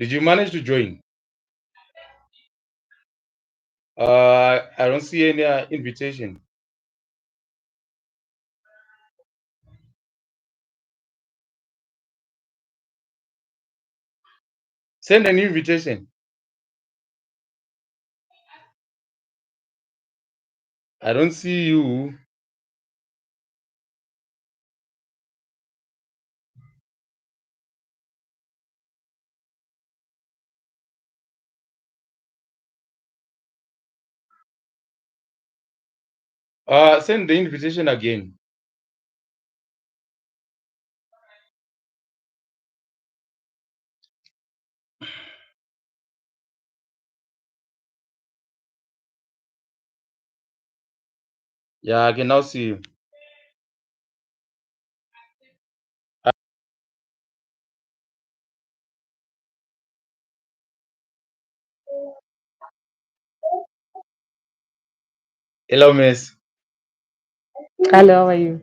Did you manage to join? I don't see any invitation. Send an invitation. I don't see you. Send the invitation again. Yeah, I can now see you. Hello, Miss. Hello, how are you?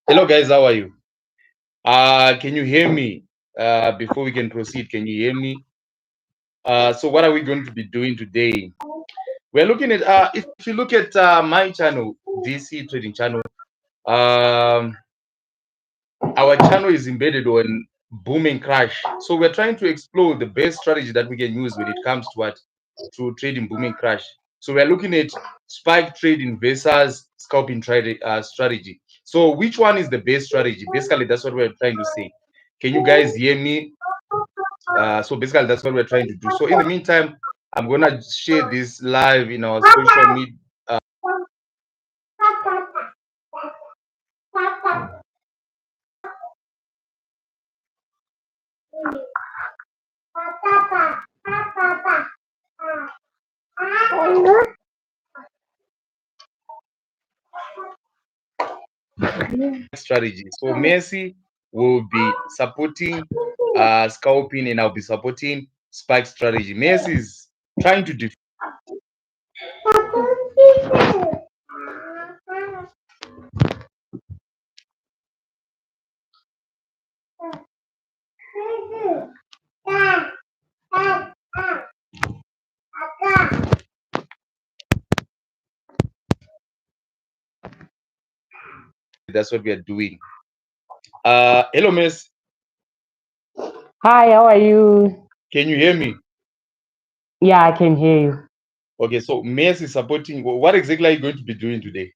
Hello, guys. How are you? Can you hear me? Before we can proceed, can you hear me? So what are we going to be doing today? We're looking at if you look at my channel, DC Trading Channel, um, our channel is embedded on boom and crash. So we're trying to explore the best strategy that we can use when it comes to what to trading boom and crash. So we're looking at spike trading versus scalping trading strategy. So which one is the best strategy? Basically, that's what we're trying to say. Can you guys hear me? So basically, that's what we're trying to do. So in the meantime, I'm gonna share this live in our social media. Strategy. So Mercy will be supporting scalping, and I'll be supporting spike strategy. Mercy is trying to defend. That's what we are doing. Hello, Miss. Hi, how are you? Can you hear me? Yeah, I can hear you. Okay, so Mercy is supporting. What exactly are you going to be doing today?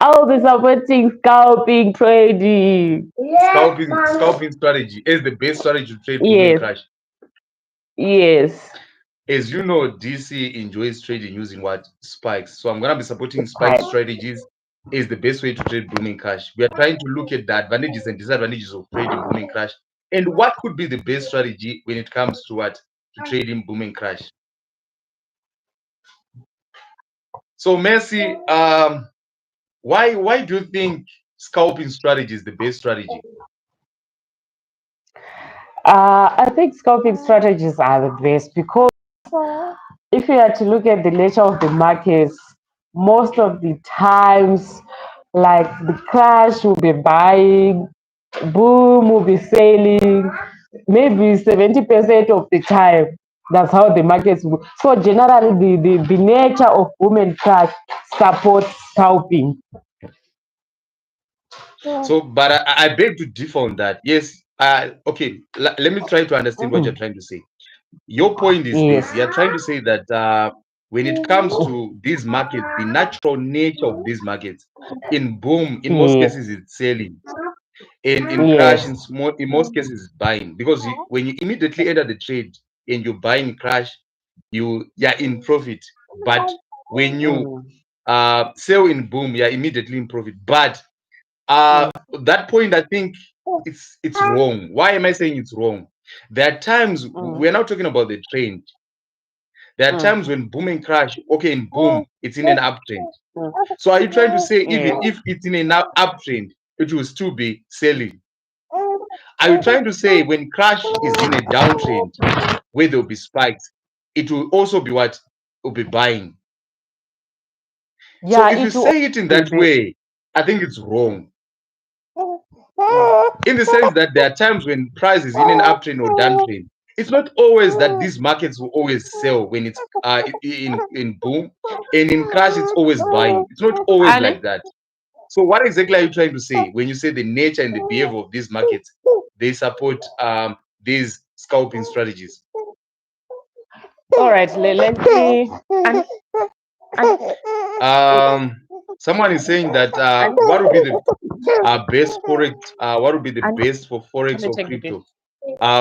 I'll be supporting scalping trading. Scalping strategy is the best strategy to trade boom and Yes, crash. yes. As you know, DC enjoys trading using what spikes. So I'm gonna be supporting spike Hi. strategies is the best way to trade booming crash. We are trying to look at the advantages and disadvantages of trading booming crash and what could be the best strategy when it comes to what to trading booming crash. So Mercy, why do you think scalping strategy is the best strategy? I think scalping strategies are the best because if you are to look at the nature of the markets, most of the times, like the crash will be buying, boom will be selling, maybe 70% of the time. That's how the markets work. So generally, the nature of boom and crash supports scalping. So, but I beg to differ on that. Yes, okay. Let me try to understand what you're Mm, trying to say. Your point is yes, this: you're trying to say that when it comes to these markets, the natural nature of these markets, in boom, in most yes, cases, it's selling, and in crash, yes, in most cases, it's buying. Because when you immediately enter the trade and you buy in crash, you're in profit. But when you mm, sell in boom, you're immediately in profit. But mm, that point, I think it's wrong. Why am I saying it's wrong? There are times mm, we're not talking about the trend. There are times mm, when boom and crash, okay, in boom, it's in an uptrend. mm. So are you trying to say even Yes. if it's in an uptrend, it will still be selling? Are you trying to say when crash is in a downtrend where there'll be spikes, it will also be what will be buying? So Yeah, if you it will say it in be that way, I think it's wrong. In the sense that there are times when price is in an uptrend or downtrend. It's not always that these markets will always sell when it's in boom, and in crash it's always buying. It's not always and like that. So what exactly are you trying to say when you say the nature and the behavior of these markets they support these scalping strategies? all right, let me and, Um, Someone is saying that and, what would be the best forex? What would be the and best for let forex me or check the date. crypto?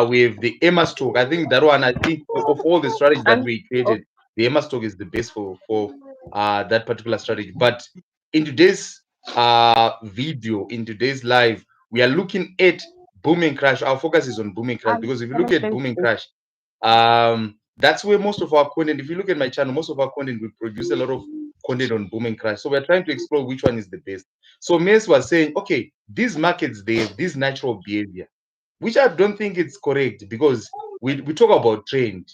With the EMA stock, I think that one. I think of all the strategies that And we oh, created, the EMA stock is the best for that particular strategy. But in today's video, in today's live, we are looking at booming crash. Our focus is on booming crash and because if you let me look at send booming you crash, that's where most of our content. If you look at my channel, most of our content we produce a lot of content on booming crash. So we're trying to explore which one is the best. So Mace was saying, okay, these markets they have this natural behavior, which I don't think it's correct because we talk about trend.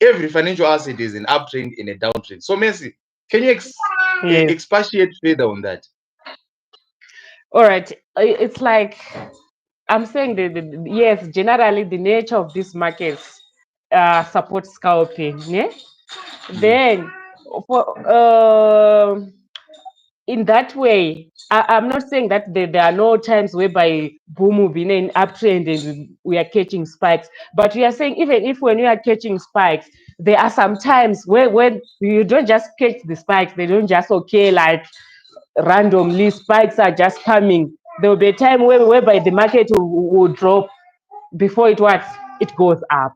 Every financial asset is an uptrend and a downtrend. So Mercy, can you yes. expatiate further on that? All right. It's like I'm saying yes, generally the nature of these markets support scalping. Yeah? Mm. Then for in that way, I'm not saying that there are no times whereby boom will be in an uptrend and we are catching spikes, but we are saying even if when we are catching spikes, there are some times where when you don't just catch the spikes, they don't just okay like randomly spikes are just coming. There will be a time whereby the market will drop before it goes up.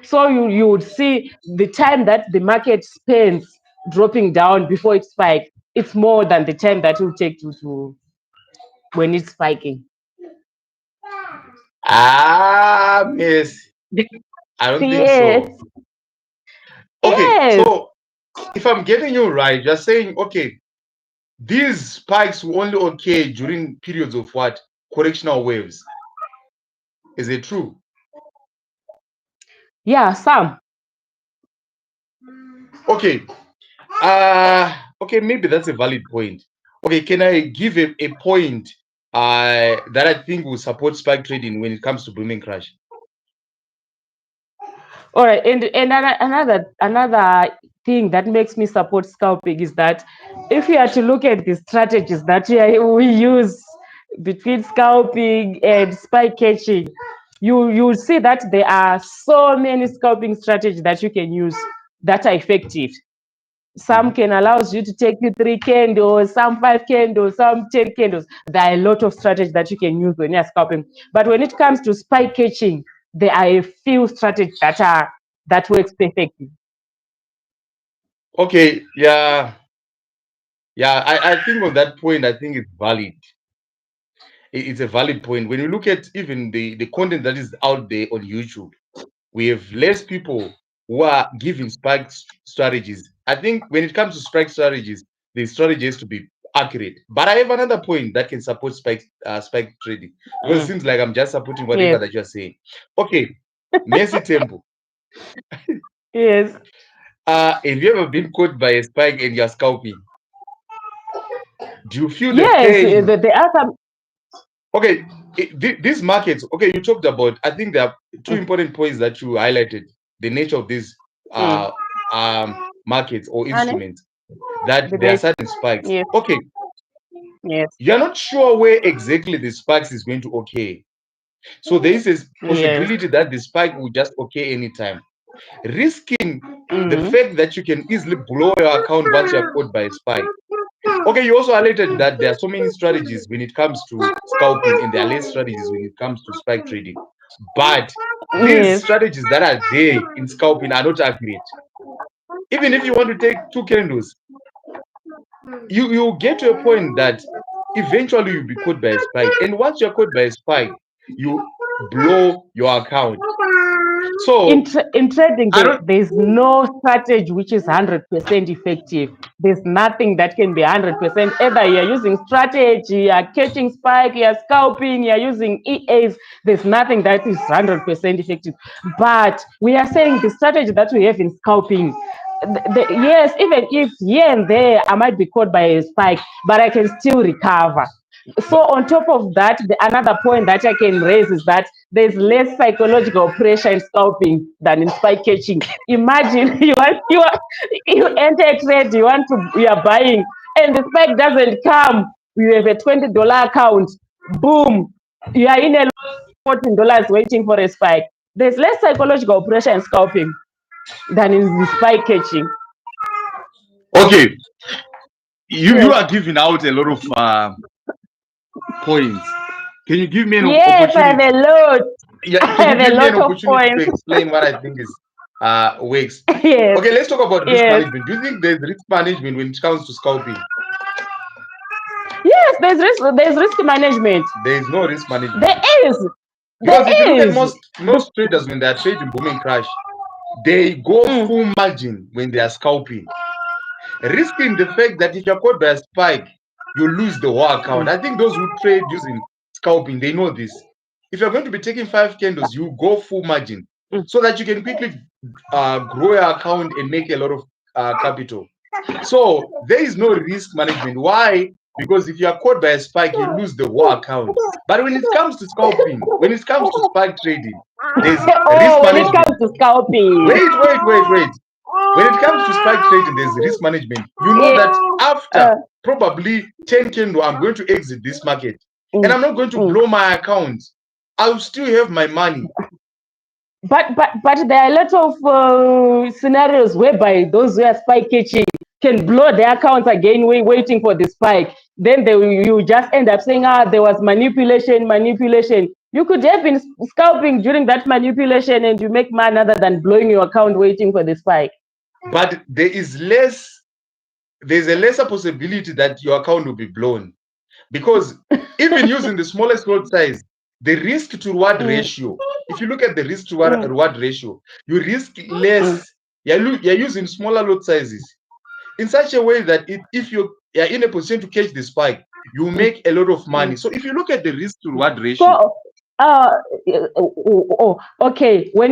So you would see the time that the market spends dropping down before it spikes, it's more than the time that it will take to when it's spiking. Mercy, I don't think Yes, so. Okay, yes, so if I'm getting you right, you're saying, okay, these spikes will only occur during periods of what? Correctional waves. Is it true? yeah, some. Okay. Okay, maybe that's a valid point. Okay, can I give a point that I think will support spike trading when it comes to booming crash? All right, and another thing that makes me support scalping is that if you are to look at the strategies that we use between scalping and spike catching, you see that there are so many scalping strategies that you can use that are effective. Some Mhm. can allows you to take you 3 candles, some 5 candles, some 10 candles. There are a lot of strategies that you can use when you're scalping. But when it comes to spike catching, there are a few strategies that works perfectly. Okay, yeah, yeah. I think on that point, I think it's valid. It's a valid point. When you look at even the content that is out there on YouTube, we have less people who are giving strategies. I think when it comes to spike strategies, the strategy has to be accurate. But I have another point that can support spike trading because it Mm. seems like I'm just supporting whatever Yes, that you're saying. Okay, Mercy Tembo, yes, have you ever been caught by a spike and you're scalping? Do you feel the yes. pain? There are some. Okay, these markets. Okay, you talked about. I think there are two Mm, important points that you highlighted: the nature of these mm. uh, markets or Honey, instruments. That the there are best. certain spikes. Yes, Okay, yes, you're not sure where exactly the spikes is going to occur. So there is a yes. possibility that the spike will just occur anytime, risking the Mm. fact that you can easily blow your account once you're caught by a spike. Okay, you also highlighted that there are so many strategies when it comes to scalping, and there are less strategies when it comes to spike trading. But these Yes. strategies that are there in scalping are not accurate. Even if you want to take two candles, you get to a point that eventually you'll be caught by a spike. And once you're caught by a spike, you blow your account. So In trading, I don't there's no strategy which is 100% effective. There's nothing that can be 100%. Either you're using strategy, you're catching spike, you're scalping, you're using EAs. There's nothing that is 100% effective. But we are saying the strategy that we have in scalping, yes, even if here and there I might be caught by a spike, but I can still recover. So But on top of that, another point that I can raise is that there's less psychological pressure in scalping than in spike catching. Imagine you enter a trade, you are buying, and the spike doesn't come. You have a $20 account, boom, you are in a $14 waiting for a spike. There's less psychological pressure in scalping than in the spike catching. okay, you Yes. are giving out a lot of points. Can you give me an Yes, I have a opportunity? lot. Yeah, I can you have a give me an lot of opportunity to points. explain what I think is works? Yes, Okay, let's talk about risk yes, management. Do you think there's risk management when it comes to scalping? yes. There's risk management. There is no risk There management. is. Because if you There look at is. most traders when they are trading booming crash, they go Mm, full margin when they are scalping, risking the fact that if you're caught by a spike, you lose the whole account. mm, I think those who trade using scalping, they know this. If you're going to be taking 5 candles, you go full margin mm. so that you can quickly grow your account and make a lot of capital. So there is no risk management. Why? Because if you are caught by a spike, you lose the whole account. But when it comes to scalping, when it comes to spike trading, there's risk Oh, when it management. comes to scalping. Wait. When it comes to spike trading, there's risk management. You know that after Uh, probably 10 candle, I'm going to exit this market and mm, I'm not going to mm. blow my account. I'll still have my money. But there are a lot of scenarios whereby those who are spike catching can blow their accounts again, waiting for the spike. Then you just end up saying, there was manipulation. You could have been scalping during that manipulation, and you make money other than blowing your account waiting for the spike. But there's a lesser possibility that your account will be blown. Because even using the smallest lot size, the risk to reward Mm, ratio, if you look at the risk to mm, reward ratio, you risk mm, less. You're using smaller lot sizes in such a way that if you are in a position to catch the spike, you mm, make a lot of money. mm. So if you look at the risk to reward ratio, So, uh, okay. You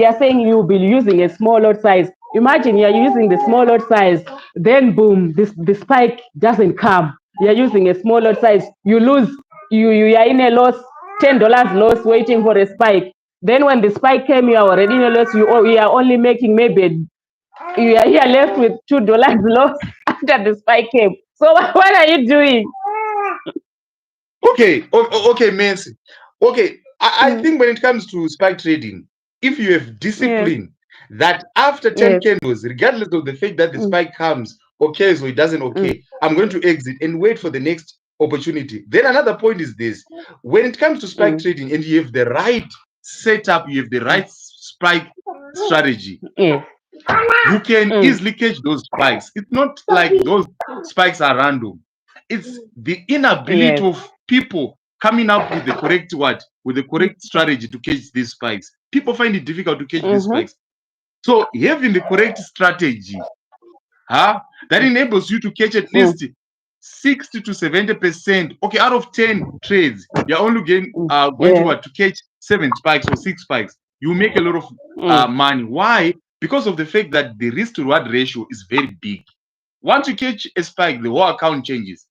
are saying you'll be using a small lot size. Imagine you are using the small lot size, then boom, the spike doesn't come. You are using a small lot size. You lose. You are in a loss, $10 loss, waiting for a spike. Then when the spike came, you are already in a loss. You are only making maybe you are here left with $2 loss after the spike came. So what are you doing? okay, okay, Mercy. Okay, I Mm, think when it comes to spike trading, if you have yes, discipline that after 10 yes. candles, regardless of the fact that the Mm, spike comes, okay, so it doesn't mm, okay, I'm going to exit and wait for the next opportunity. Then another point is this: when it comes to spike mm, trading and you have the right setup, you have the mm. right spike strategy, Yes. you can Mm, easily catch those spikes. It's not like those spikes are random. It's the inability yes. of people coming up with the correct what, with the correct strategy to catch these spikes. People find it difficult to catch these Mm-hmm. spikes. So having the correct strategy, that enables you to catch at Mm, least 60 to 70%. Okay, out of 10 trades, you're only mm, going to yes. what, to catch 7 spikes or 6 spikes. You make a lot of Mm, money. Why? Because of the fact that the risk to reward ratio is very big. Once you catch a spike, the whole account changes.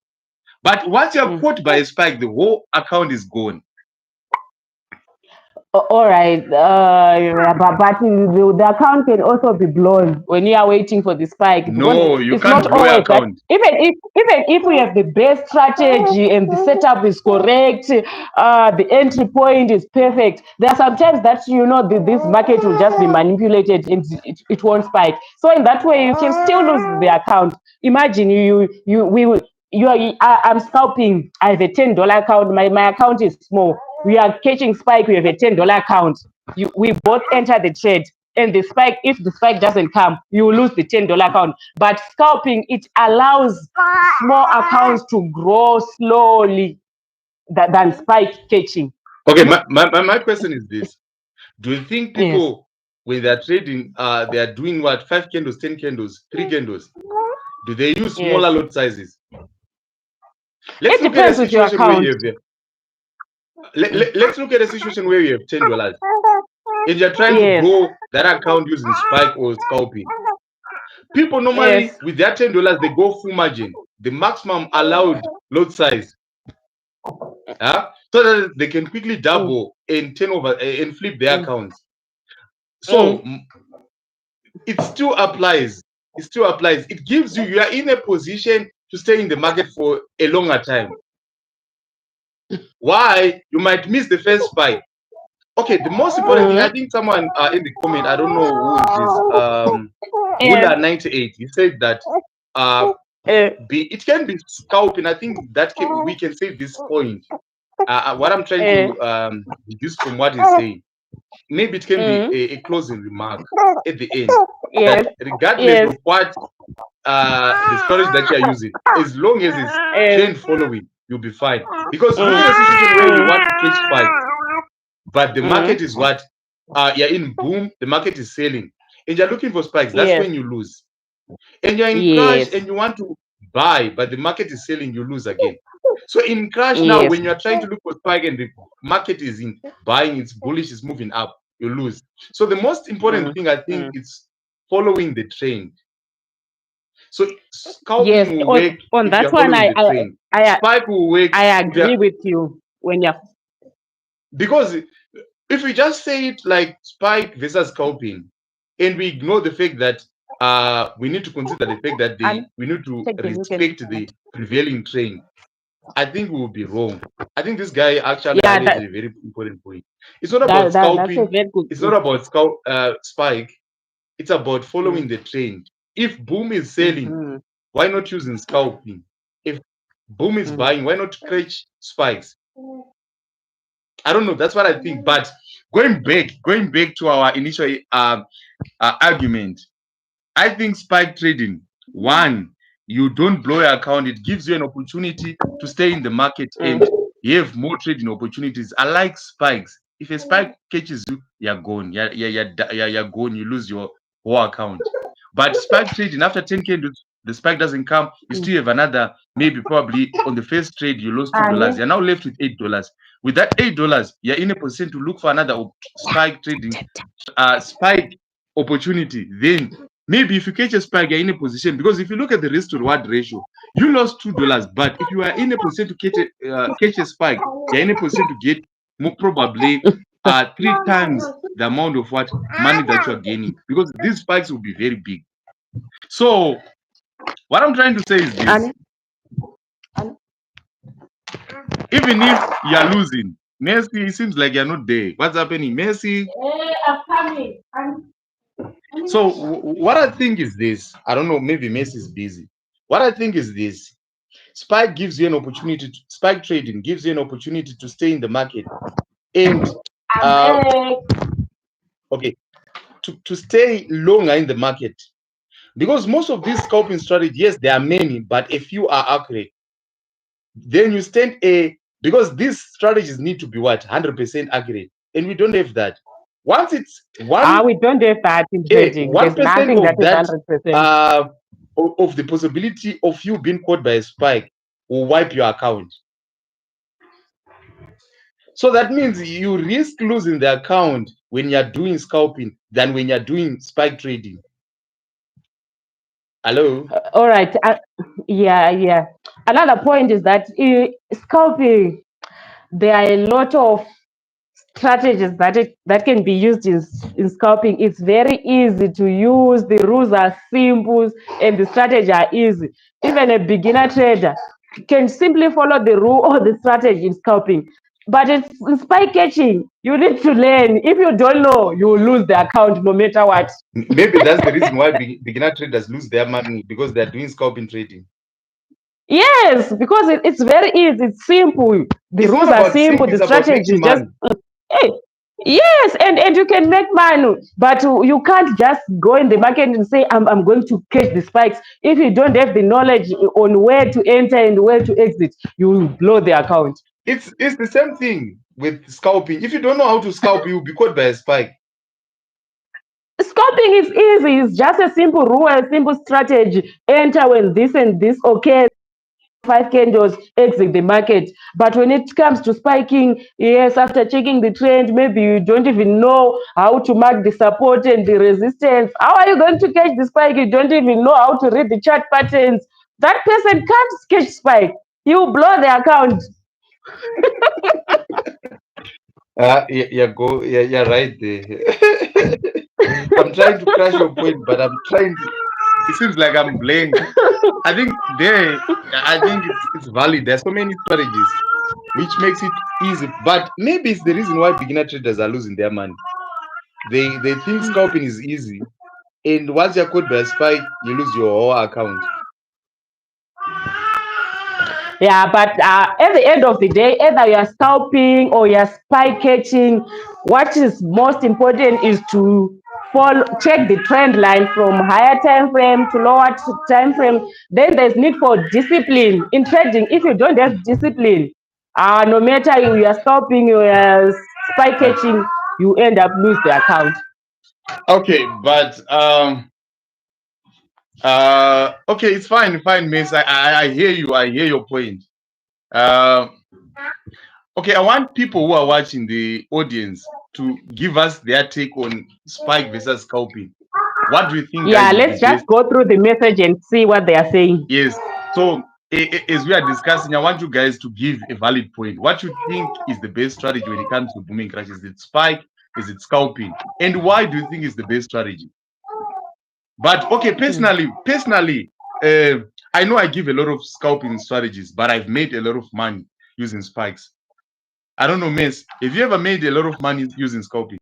But once you're mm. caught by a spike, the whole account is gone. All right, but the account can also be blown when you are waiting for the spike because No, you it's can't not blow your always that. account. Even if we have the best strategy and the setup is correct, the entry point is perfect. There are sometimes that this market will just be manipulated and it won't spike. So in that way, you can still lose the account. Imagine I'm scalping. I have a $10 account. My account is small. We are catching spike. We have a $10 account. We both enter the trade, and the spike. If the spike doesn't come, you lose the $10 account. But scalping, it allows small accounts to grow slowly than spike catching. Okay, my question is this. Do you think Yes, people, when they're trading, they are doing what, 5 candles, 10 candles, 3 candles? Do they use smaller yes. lot sizes? Let's It look at a depends with your situation where account. you have let's look at a situation where you have $10 and you're trying to Yes. grow that account using spike or scalping. People normally Yes. with their $10 they go full margin, the maximum allowed lot size, so that they can quickly Mm, double and turn over and flip their mm, accounts. So mm, it still applies. It still applies. It gives you are in a position to stay in the market for a longer time. Why? You might miss the first spike. Okay, the most important thing, I mm. think someone in the comment, I don't know who it is, Yes. Wula98, he said that uh, Uh, it can be scalping. I think that we can say this point. What I'm trying uh, to deduce from what he's saying, maybe it can be mm. a closing remark at the end Yes. that regardless Yes. of what the storage that you are using, as long as it's trend following, you'll be fine. Because look at a situation where you want to catch spikes, but the Mm. market is what you're in boom, the market is selling, and you're looking for spikes. That's Yes. when you lose. And you're in crash Yes. and you want to buy, but the market is selling, you lose again. So in crash now, Yes. when you're trying to look for spike and the market is in buying, it's bullish, it's moving up, you lose. So the most important Mm. thing I think Mm. is following the trend. So Yes. scalping will On work on if that you're one, following the trend. Spike will work I if you're agree with you when you're. because if we just say it like spike versus scalping, and we ignore the fact that we need to consider the fact that And we need to take the weekend. respect the prevailing trend, I think we will be wrong. I think this guy actually Yeah, highlighted a very important point. It's not about that's a scalping, very good it's not thing. about spike, it's about following Mm. the trend. If boom is selling, Mm-hmm. why not using scalping? If boom is Mm. buying, why not catch spikes? I don't know. That's what I think. But going back to our initial argument, I think spike trading, one, you don't blow your account. It gives you an opportunity to stay in the market and Mm. you have more trading opportunities. I like spikes. If a spike catches you, you're gone. You're gone. You lose your whole account. But spike trading, after 10 candles, the spike doesn't come. You Mm. still have another, maybe probably on the first trade, you lost $2. And You're now left with $8. With that $8, you're in a position to look for another spike trading, spike opportunity. Then maybe if you catch a spike, you're in a position because if you look at the risk to reward ratio, you lost $2, but if you are in a position to catch a spike, you're in a position to get more probably three times the amount of what money that you are gaining because these spikes will be very big. So what I'm trying to say is this: and and even if you're losing, Mercy, it seems like you're not there. What's happening, Mercy? I'm coming. So what I think is this: I don't know, maybe Mercy is busy. What I think is this: spike gives you an opportunity spike trading gives you an opportunity to stay in the market and I'm uh back. okay to stay longer in the market because most of these scalping strategies, yes, there are many, but a few are accurate. Then you stand a because these strategies need to be what 100% accurate, and we don't have that. Once it's one We don't have that in a trading. There's 1% nothing that of is that 100%. uh of the possibility of you being caught by a spike will wipe your account. So that means you risk losing the account when you're doing scalping than when you're doing spike trading. Hello? All right. Yeah, yeah. Another point is that scalping, there are a lot of strategies that can be used in scalping. It's very easy to use. The rules are simple and the strategy are easy. Even a beginner trader can simply follow the rule or the strategy in scalping. But it's in spike catching. You need to learn. If you don't know, you will lose the account no matter what. Maybe that's the reason why beginner traders lose their money because they're doing scalping trading. Yes, because it's very easy. It's simple. The It's not rules are about simple. simple, The it's about strategy making is just. money. Hey, yes, and you can make money, but you can't just go in the market and say, I'm going to catch the spikes. If you don't have the knowledge on where to enter and where to exit, you will blow the account. It's the same thing with scalping. If you don't know how to scalp, you'll be caught by a spike. Scalping is easy. It's just a simple rule, a simple strategy. Enter when this and this occurs. 5 candles, exit the market. But when it comes to spiking, yes, after checking the trend, maybe you don't even know how to mark the support and the resistance. How are you going to catch the spike? You don't even know how to read the chart patterns. That person can't catch spike. You blow the account. You're right there. I'm trying to crash your point, but I'm trying to. It seems like I'm blank. I think there. I think it's valid. There's so many strategies which makes it easy, but maybe it's the reason why beginner traders are losing their money. They think scalping is easy, and once you're caught by a spike, you lose your whole account. Yeah, but at the end of the day, either you're scalping or you're spy catching, what is most important is to follow, check the trend line from higher time frame to lower time frame. Then there's need for discipline in trading. If you don't have discipline, no matter you are scalping, you are spy catching, you end up lose the account. Okay, but okay, it's fine, Miss. I hear you. I hear your point. Uh, okay, I want people who are watching, the audience, to give us their take on spike versus scalping. What do you think, Yeah, guys, is the let's just best? go through the message and see what they are saying. Yes. So as we are discussing, I want you guys to give a valid point. What you think is the best strategy when it comes to booming crash? Is it spike? Is it scalping? And why do you think is the best strategy? But okay, personally, uh, I know I give a lot of scalping strategies, but I've made a lot of money using spikes. I don't know, Miss. Have you ever made a lot of money using scalping?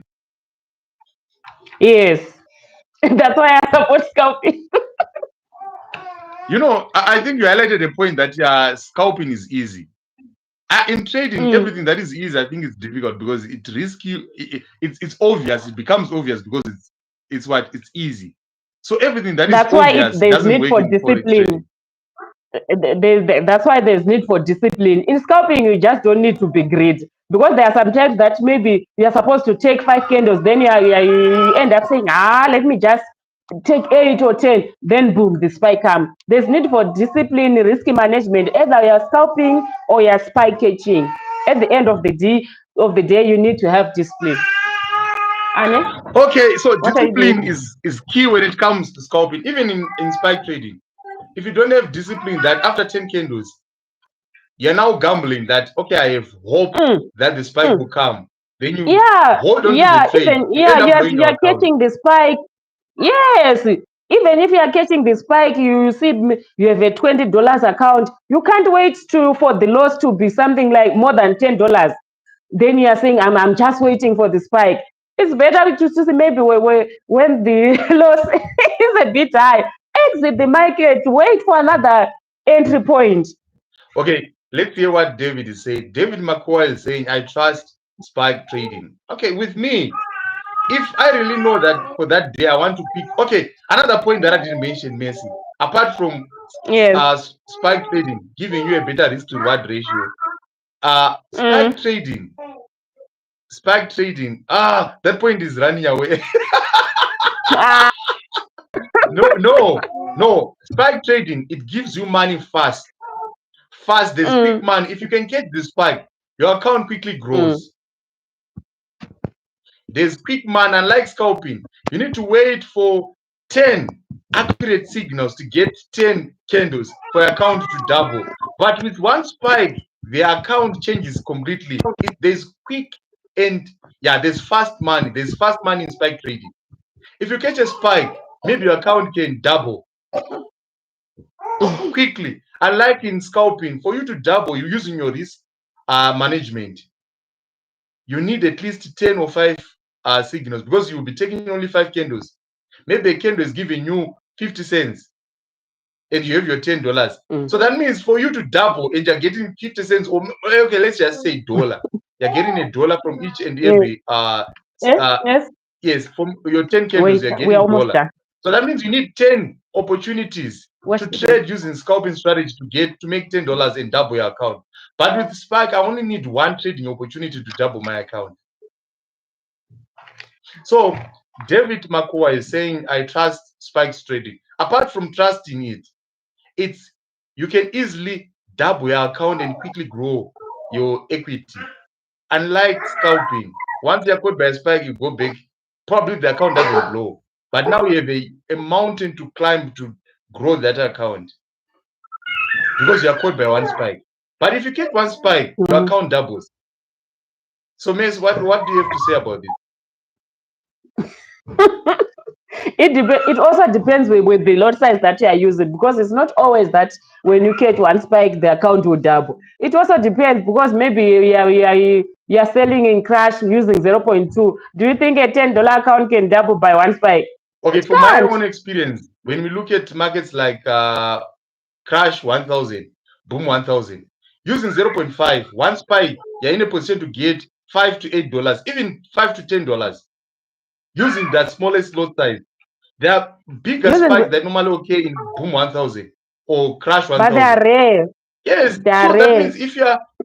Yes, that's why I support scalping. You know, I think you highlighted a point that scalping is easy. In trading, Mm. everything that is easy, I think, is difficult because it risky. It's obvious. It becomes obvious because it's easy. So everything that is That's why obvious there's doesn't need work for in forex discipline. trading. That's why there's need for discipline. In scalping, you just don't need to be greedy because there are sometimes that maybe you're supposed to take 5 candles, then you end up saying, let me just take 8 or 10, then boom, the spike comes. There's need for discipline, risk management. Either you're scalping or you're spike catching. At the end of the day, you need to have discipline. Anne, Okay, so what are you discipline doing? is key when it comes to scalping, even in spike trading. If you don't have discipline, that after 10 candles, you're now gambling that, okay, I have hope Mm, that the spike mm. will come. Then you Yeah, hold on to the yeah, trade. even You yeah, end up blowing your you're account. catching the spike. Yes, even if you are catching the spike, you see you have a $20 account. You can't wait to for the loss to be something like more than $10. Then you are saying, I'm just waiting for the spike. It's better to see maybe when the loss is a bit high, exit the market, wait for another entry point. Okay, let's hear what David is saying. David McCoy is saying, I trust spike trading. Okay, with me, if I really know that for that day I want to pick. Okay, another point that I didn't mention, Mercy, apart from Yes. spike trading giving you a better risk to reward ratio, Mm. spike trading, that point is running away. Ah, No. Spike trading, it gives you money fast. Fast, there's quick mm, money. If you can get the spike, your account quickly mm. grows. There's quick money, unlike scalping. You need to wait for 10 accurate signals to get 10 candles for your account to double. But with one spike, the account changes completely. There's quick and there's fast money. There's fast money in spike trading. If you catch a spike, maybe your account can double quickly. Unlike in scalping, for you to double, you're using your risk management. You need at least 10 or 5 signals because you will be taking only 5 candles. Maybe a candle is giving you 50 cents and you have your $10. Mm. So that means for you to double and you're getting 50 cents, or okay, let's just say dollar. You're getting $1 from each and Yes, every yes, uh yes. yes, from your 10 candles, Wait, you're we're getting almost dollar. done. So that means you need 10 opportunities Watch to the game. trade using scalping strategy to make $10 and double your account. But with Spark, I only need one trading opportunity to double my account. So David Makua is saying, I trust Spike's trading. Apart from trusting it, it's you can easily double your account and quickly grow your equity. Unlike scalping, once you're caught by a spike, you go back. Probably the account doesn't blow. But now you have a mountain to climb to grow that account because you are caught by one spike. But if you catch one spike, your account doubles. So, Miss, what do you have to say about this? It also depends with the lot size that you are using, because it's not always that when you catch one spike the account will double. It also depends, because maybe you're selling in crash using 0.2. Do you think a $10 account can double by one spike? Okay, It from my can't. own experience, when we look at markets like Crash 1000, Boom 1000, using 0.5, one spike, you're in a position to get $5 to $8, even $5 to $10, using that smallest lot size. There are bigger Using spikes that normally occur in Boom 1000 or Crash but they are 1000. rare. Yes, They are so that rare. means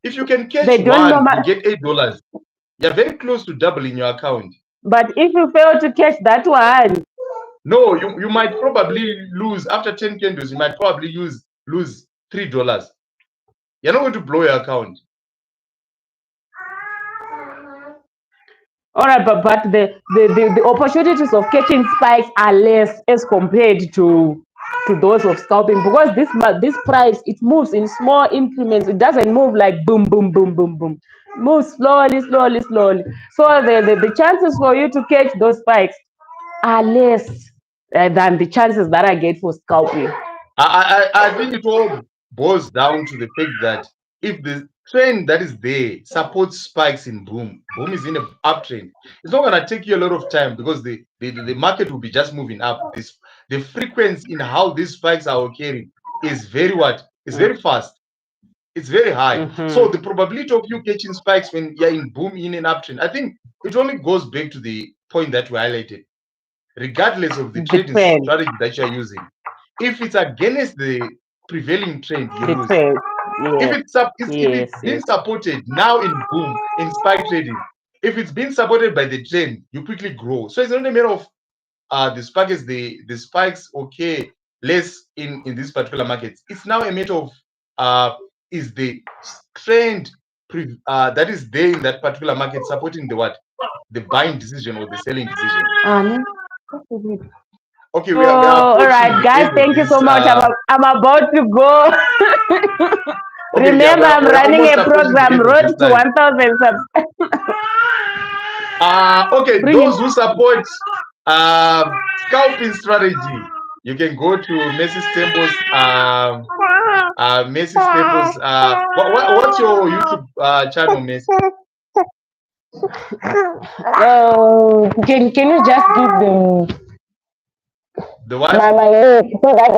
if you can catch They don't one, you normal. get $8. You're very close to doubling your account. But if you fail to catch that one, No, you might probably lose after 10 candles. You might probably lose $3. You're not going to blow your account. all right, but the opportunities of catching spikes are less as compared to those of scalping, because this price, it moves in small increments. It doesn't move like boom, boom, boom, boom, boom. It moves slowly, slowly, slowly. So the chances for you to catch those spikes are less than the chances that I get for scalping. I think it all boils down to the fact that if the trend that is there supports spikes in boom, boom is in an uptrend. It's not going to take you a lot of time because the market will be just moving up. The frequency in how these spikes are occurring is very what? It's very fast. It's very high. So the probability of you catching spikes when you're in boom in an uptrend, I think it only goes back to the point that we highlighted, regardless of the The trading trend, strategy that you're using. If it's against the prevailing trend, you the lose. trend. If Yes, if yes, it's yes. been supported now in boom in spike trading, if it's been supported by the trend, you quickly grow. So it's not a matter of the spikes, the spikes okay less in this particular market. It's now a matter of uh is the trend that is there in that particular market supporting the what, the buying decision or the selling decision. Um, Okay, we are all approaching right, the guys. end of Thank you this. so much. I'm about to go. Okay, yeah, Remember, I'm we are running almost a approaching the program, end of Road this to live. 1,000 subs. Okay, Bring it. those who support scalping strategy, you can go to Mercy Tembo's Mercy Tembo's what's your YouTube channel, Mercy? Can you just give them The what? my link so that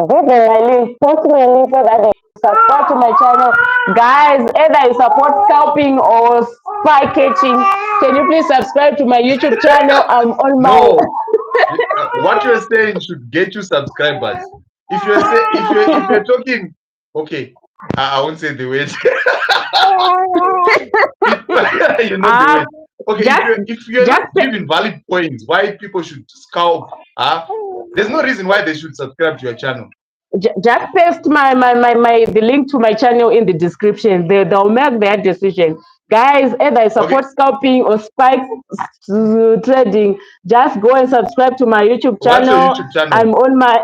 give them my link, post my link so that they subscribe to my channel. Guys, either you support scalping or spy catching, can you please subscribe to my YouTube channel? I'm on my No, what you're saying should get you subscribers. If you're talking, okay, I won't say the word. You know the uh, word. Okay, just if you're just not giving valid points why people should scalp, there's no reason why they should subscribe to your channel. just paste my the link to my channel in the description. They'll make their decision. Guys, either I Okay, support scalping or spike trading, just go and subscribe to my YouTube what's your channel. YouTube channel? I'm on my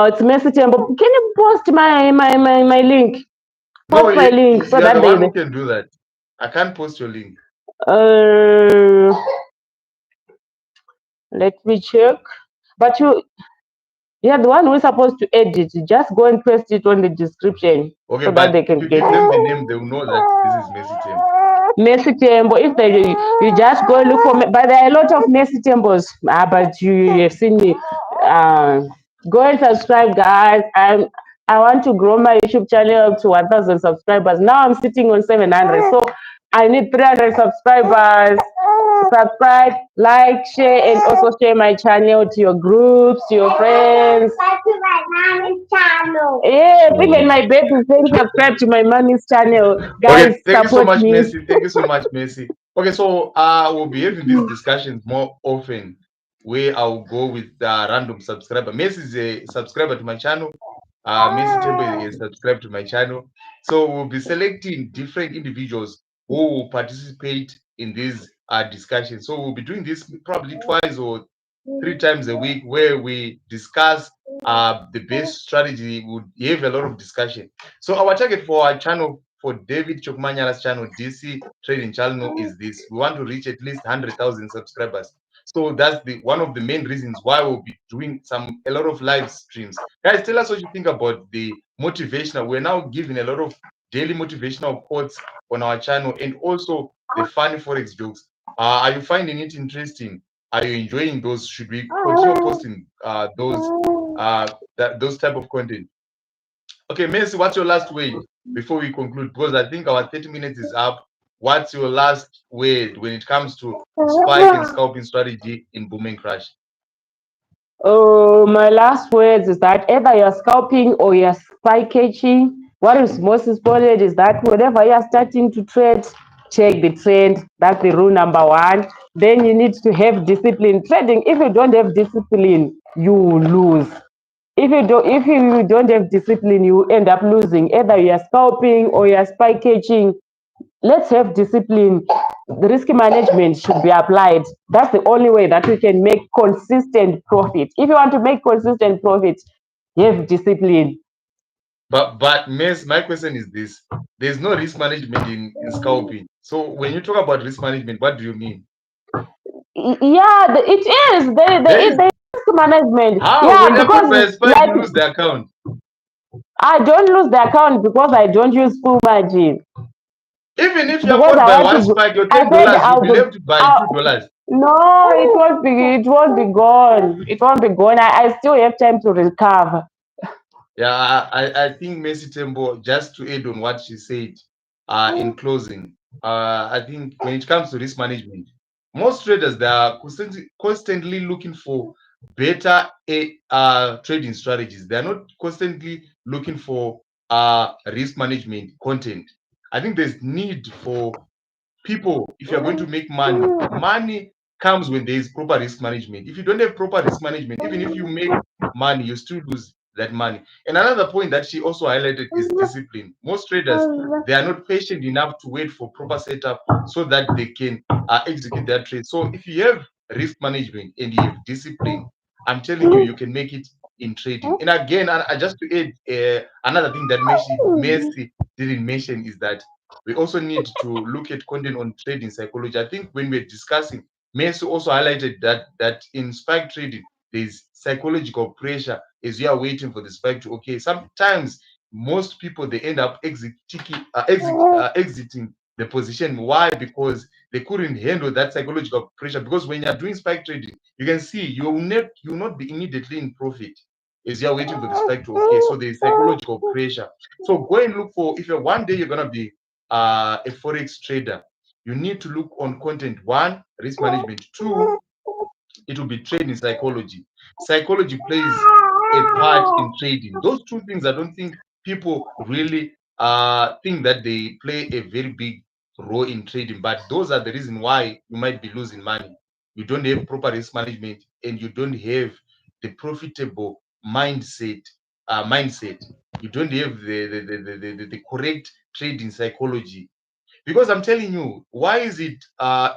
it's Mercy Tembo. Can you post my link? No, Post my link so you're that the one who can do that. I can't post your link. uh let me check. But you're the one who's supposed to edit. Just go and paste it on the description Okay, so that but they if can you get give them the it. name, they will know that this is Mercy Tembo. Mercy Tembo. If they you just go look for me, but there are a lot of Mercy Tembos. But you have seen me. Uh, Go and subscribe, guys. I want to grow my YouTube channel up to 1,000 subscribers. Now I'm sitting on 700, so I need 300 subscribers. Subscribe, like, share, and also share my channel to your groups, to your friends. Subscribe to my mommy's channel. Yes, even my baby is saying subscribe to my mommy's channel. Okay, Guys, thank you so support much, me. Mercy. Thank you so much, Mercy. Okay, so we'll be having these discussions more often where I'll go with random subscriber. Mercy is a subscriber to my channel. Mercy Tembo is subscribed to my channel. So we'll be selecting different individuals who will participate in these discussions. So we'll be doing this probably twice or 3 times a week where we discuss the best strategy. We would have a lot of discussion. So our target for our channel, for David Chokmanyala's channel, DC Trading Channel, is this. We want to reach at least 100,000 subscribers. So that's the one of the main reasons why we'll be doing a lot of live streams. Guys, tell us what you think about the motivational. We're now giving a lot of daily motivational quotes on our channel, and also the funny forex jokes. Are you finding it interesting? Are you enjoying those? Should we continue posting those type of content? Okay, Messi, what's your last word before we conclude? Because I think our 30 minutes is up. What's your last word when it comes to spike and scalping strategy in boom and crash? Oh, my last words is that either you're scalping or you're spy catching. What is most important is that whenever you're starting to trade, check the trend. That's the rule number one. Then you need to have discipline. Trading, if you don't have discipline, you will lose. If you don't have discipline, you end up losing. Either you're scalping or you're spy catching. Let's have discipline. The risk management should be applied. That's the only way that we can make consistent profit. If you want to make consistent profit, have discipline. But Miss, my question is this: there's no risk management in scalping. So when you talk about risk management, what do you mean? Yeah, it is. There is There is risk management. how Yeah, when you're paid by because a spike, like you lose the account. I don't lose the account because I don't use full margin. Even if you're Because caught I by want one to. spike, your I ten said dollars will be left by $2. no, it won't be. It won't be gone. It won't be gone. I still have time to recover. Yeah, I think Mercy Tembo, just to add on what she said in closing, I think when it comes to risk management, most traders, they are constantly looking for better trading strategies. They are not constantly looking for risk management content. I think there's need for people. If you're going to make money, money comes when there is proper risk management. If you don't have proper risk management, even if you make money, you still lose that money. And another point that she also highlighted is discipline. Most traders, they are not patient enough to wait for proper setup so that they can execute their trade. So if you have risk management and you have discipline, I'm telling you, you can make it in trading. And again, just to add another thing that Messi didn't mention is that we also need to look at content on trading psychology. I think when we're discussing, Messi also highlighted that in spike trading, there's psychological pressure as you are waiting for the spike to okay. Sometimes most people they end up exiting the position. Why? Because they couldn't handle that psychological pressure. Because when you're doing spike trading, you can see you will not be immediately in profit as you're waiting for the spike to okay. So there's psychological pressure. So go and look for if you're one day you're gonna be a forex trader, you need to look on content. One, risk management. Two, it will be trading psychology. Psychology plays a part in trading. Those two things, I don't think people really think that they play a very big role in trading. But those are the reason why you might be losing money. You don't have proper risk management, and you don't have the profitable mindset. Mindset. You don't have the correct trading psychology, because I'm telling you, why is it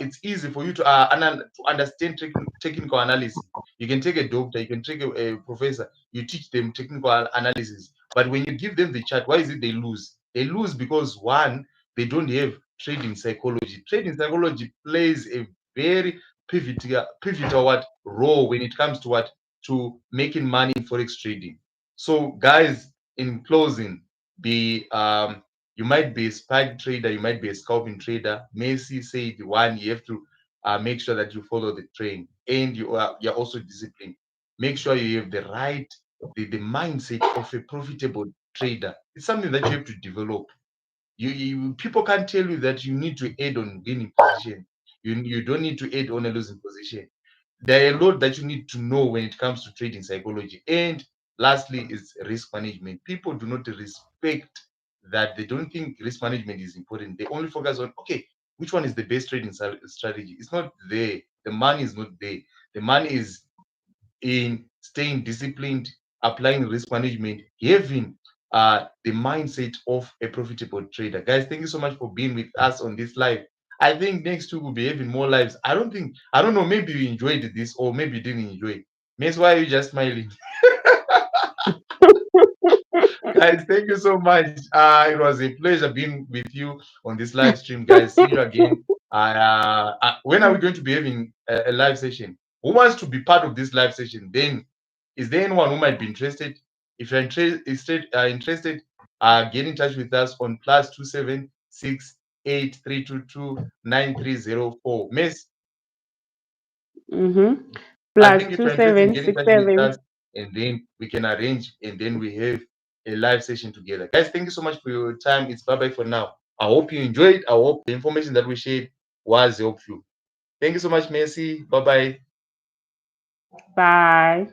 it's easy for you to to understand technical analysis. You can take a doctor, you can take a professor, you teach them technical analysis, but when you give them the chart, why is it they lose? They lose because one, they don't have trading psychology. Trading psychology plays a very pivotal what role when it comes to what, to making money in forex trading. So guys, in closing, be you might be a spike trader, you might be a scalping trader. Messi said one, you have to make sure that you follow the train, and you're also disciplined. Make sure you have the right the mindset of a profitable trader. It's something that you have to develop. People can't tell you that you need to add on winning position. You don't need to add on a losing position. There are a lot that you need to know when it comes to trading psychology. And lastly is risk management. People do not respect that. They don't think risk management is important. They only focus on okay, which one is the best trading strategy. It's not there. The money is not there. The money is in staying disciplined, applying risk management, having the mindset of a profitable trader. Guys, thank you so much for being with us on this live. I think next week we'll be having more lives. I don't know, maybe you enjoyed this or maybe you didn't enjoy it. Miss, why are you just smiling? Guys, thank you so much. It was a pleasure being with you on this live stream, guys. See you again. When are we going to be having a live session? Who wants to be part of this live session? Then, is there anyone who might be interested? If you're interested, get in touch with us on +27683229304. Miss, Mm-hmm. I Plus think if two you're interested, seven get in six touch with seven. us and then we can arrange and then we have a live session together. Guys, thank you so much for your time. It's bye bye for now. I hope you enjoyed. I hope the information that we shared was helpful. Thank you so much, Mercy. Bye bye. Bye.